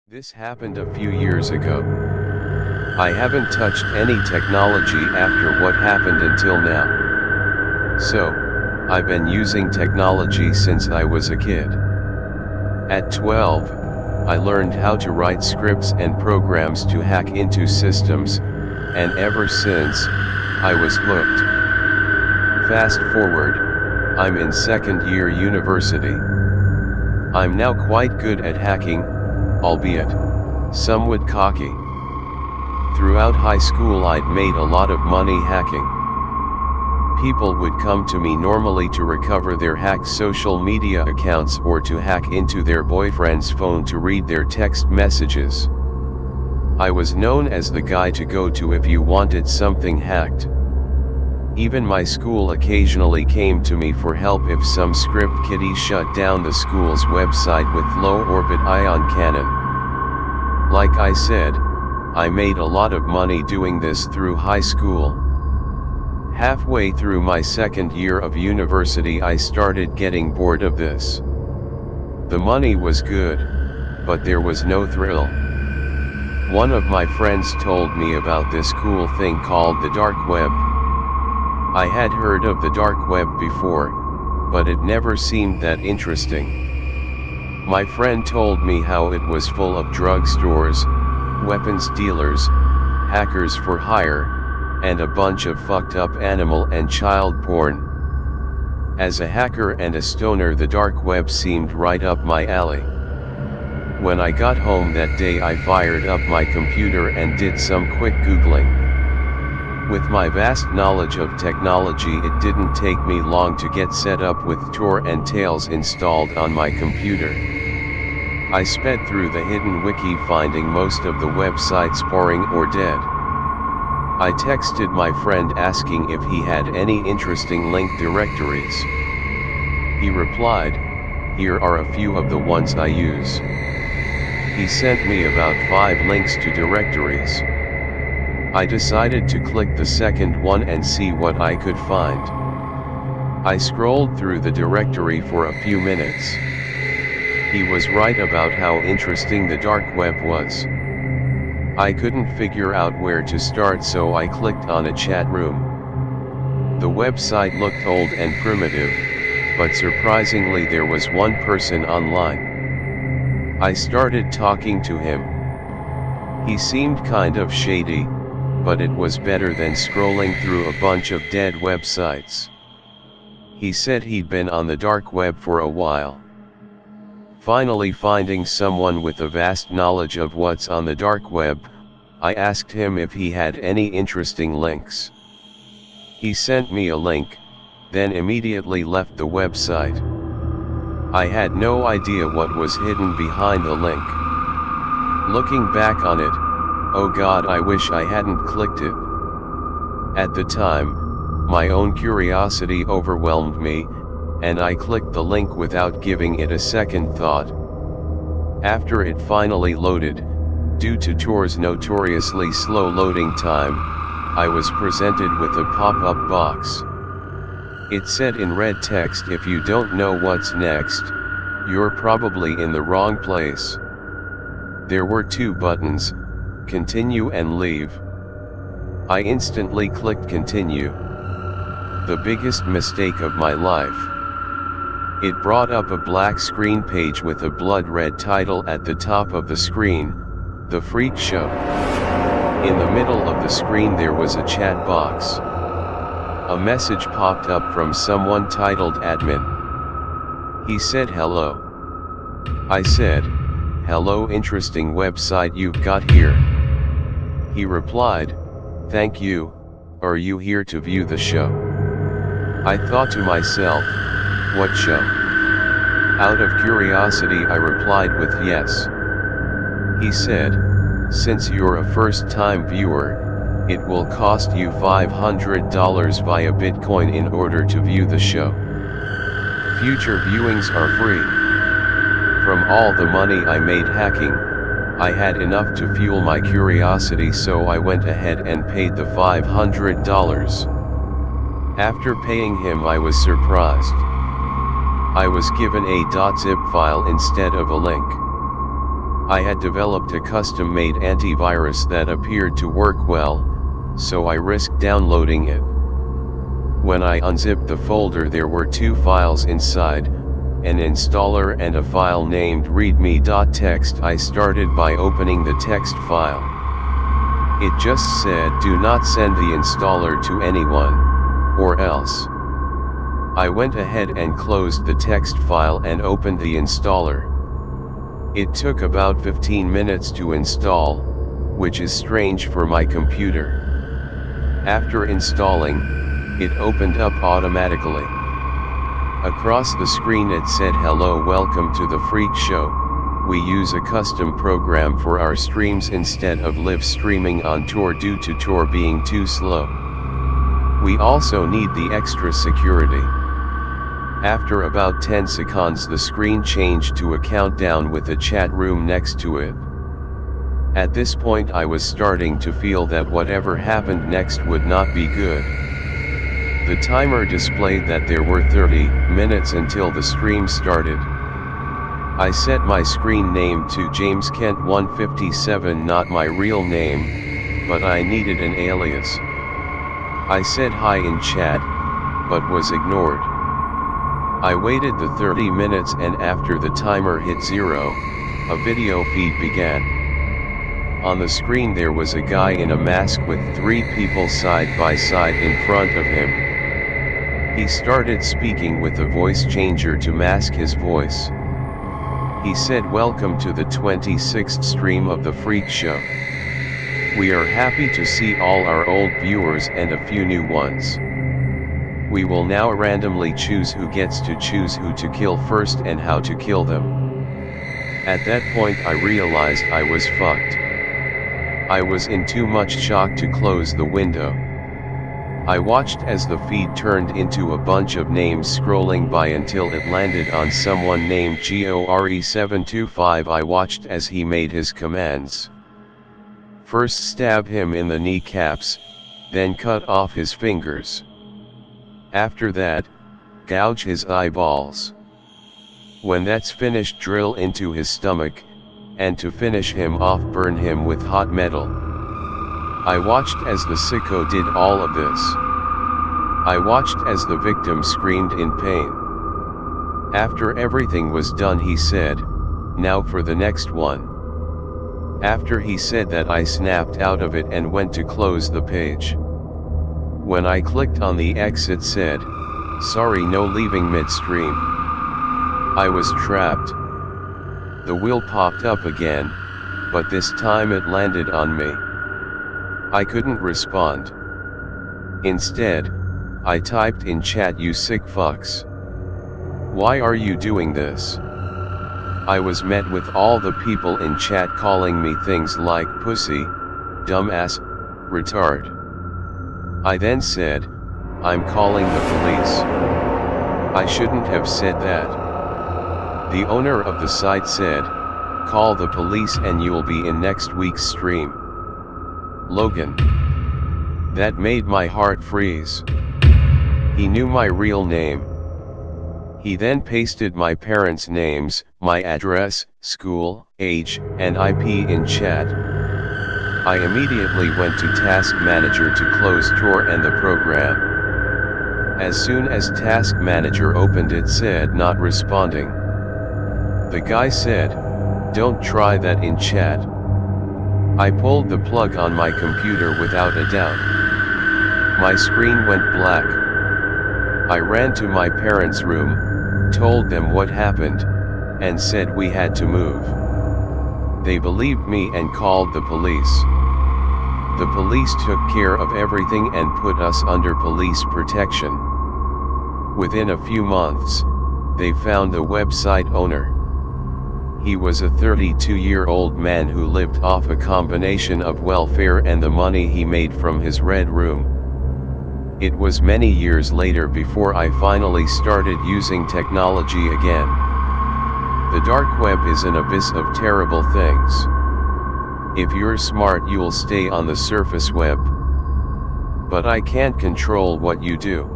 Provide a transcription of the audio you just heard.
This happened a few years ago. I haven't touched any technology after what happened until now. So, I've been using technology since I was a kid. At 12, I learned how to write scripts and programs to hack into systems, and ever since, I was hooked. Fast forward, I'm in second year university. I'm now quite good at hacking, albeit somewhat cocky. Throughout high school I'd made a lot of money hacking. People would come to me normally to recover their hacked social media accounts or to hack into their boyfriend's phone to read their text messages. I was known as the guy to go to if you wanted something hacked. Even my school occasionally came to me for help if some script kiddie shut down the school's website with low-orbit ion cannon. Like I said, I made a lot of money doing this through high school. Halfway through my second year of university I started getting bored of this. The money was good, but there was no thrill. One of my friends told me about this cool thing called the dark web. I had heard of the dark web before, but it never seemed that interesting. My friend told me how it was full of drugstores, weapons dealers, hackers for hire, and a bunch of fucked up animal and child porn. As a hacker and a stoner, the dark web seemed right up my alley. When I got home that day I fired up my computer and did some quick googling. With my vast knowledge of technology, it didn't take me long to get set up with Tor and Tails installed on my computer. I sped through the hidden wiki finding most of the websites boring or dead. I texted my friend asking if he had any interesting link directories. He replied, "Here are a few of the ones I use." He sent me about 5 links to directories. I decided to click the second one and see what I could find. I scrolled through the directory for a few minutes. He was right about how interesting the dark web was. I couldn't figure out where to start, so I clicked on a chat room. The website looked old and primitive, but surprisingly there was one person online. I started talking to him. He seemed kind of shady, but it was better than scrolling through a bunch of dead websites. He said he'd been on the dark web for a while. Finally finding someone with a vast knowledge of what's on the dark web, I asked him if he had any interesting links. He sent me a link, then immediately left the website. I had no idea what was hidden behind the link. Looking back on it, oh God, I wish I hadn't clicked it. At the time, my own curiosity overwhelmed me, and I clicked the link without giving it a second thought. After it finally loaded, due to Tor's notoriously slow loading time, I was presented with a pop-up box. It said in red text, "If you don't know what's next, you're probably in the wrong place." There were 2 buttons, continue and leave. I instantly clicked continue. The biggest mistake of my life. It brought up a black screen page with a blood red title at the top of the screen, The Freak Show. In the middle of the screen there was a chat box. A message popped up from someone titled admin. He said hello. I said, "Hello, interesting website you've got here." He replied, "Thank you. Are you here to view the show?" I thought to myself, what show? Out of curiosity I replied with yes. He said, "Since you're a first-time viewer, it will cost you $500 via Bitcoin in order to view the show. Future viewings are free." From all the money I made hacking, I had enough to fuel my curiosity, so I went ahead and paid the $500. After paying him I was surprised. I was given a .zip file instead of a link. I had developed a custom-made antivirus that appeared to work well, so I risked downloading it. When I unzipped the folder, there were 2 files inside, an installer and a file named readme.txt. I started by opening the text file. It just said, "Do not send the installer to anyone, or else." I went ahead and closed the text file and opened the installer. It took about 15 minutes to install, which is strange for my computer. After installing, it opened up automatically. Across the screen it said, "Hello, welcome to the Freak Show. We use a custom program for our streams instead of live streaming on Tor due to Tor being too slow. We also need the extra security." After about 10 seconds the screen changed to a countdown with a chat room next to it. At this point I was starting to feel that whatever happened next would not be good. The timer displayed that there were 30 minutes until the stream started. I set my screen name to James Kent 157, not my real name, but I needed an alias. I said hi in chat, but was ignored. I waited the 30 minutes and after the timer hit 0, a video feed began. On the screen there was a guy in a mask with 3 people side by side in front of him. He started speaking with a voice changer to mask his voice. He said, "Welcome to the 26th stream of the Freak Show. We are happy to see all our old viewers and a few new ones. We will now randomly choose who gets to choose who to kill first and how to kill them." At that point I realized I was fucked. I was in too much shock to close the window. I watched as the feed turned into a bunch of names scrolling by until it landed on someone named GORE725. I watched as he made his commands. First stab him in the kneecaps, then cut off his fingers. After that, gouge his eyeballs. When that's finished, drill into his stomach, and to finish him off, burn him with hot metal. I watched as the sicko did all of this. I watched as the victim screamed in pain. After everything was done he said, "Now for the next one." After he said that I snapped out of it and went to close the page. When I clicked on the X it said, "Sorry, no leaving midstream." I was trapped. The wheel popped up again, but this time it landed on me. I couldn't respond. Instead, I typed in chat, "You sick fucks. Why are you doing this?" I was met with all the people in chat calling me things like pussy, dumbass, retard. I then said, "I'm calling the police. I shouldn't have said that." The owner of the site said, "Call the police and you'll be in next week's stream." Logan. That made my heart freeze. He knew my real name. He then pasted my parents' names, my address, school, age, and IP in chat. I immediately went to Task Manager to close Tor and the program. As soon as Task Manager opened it said not responding. The guy said, "Don't try that in chat." I pulled the plug on my computer without a doubt. My screen went black. I ran to my parents' room, told them what happened, and said we had to move. They believed me and called the police. The police took care of everything and put us under police protection. Within a few months, they found the website owner. He was a 32-year-old man who lived off a combination of welfare and the money he made from his red room. It was many years later before I finally started using technology again. The dark web is an abyss of terrible things. If you're smart, you'll stay on the surface web. But I can't control what you do.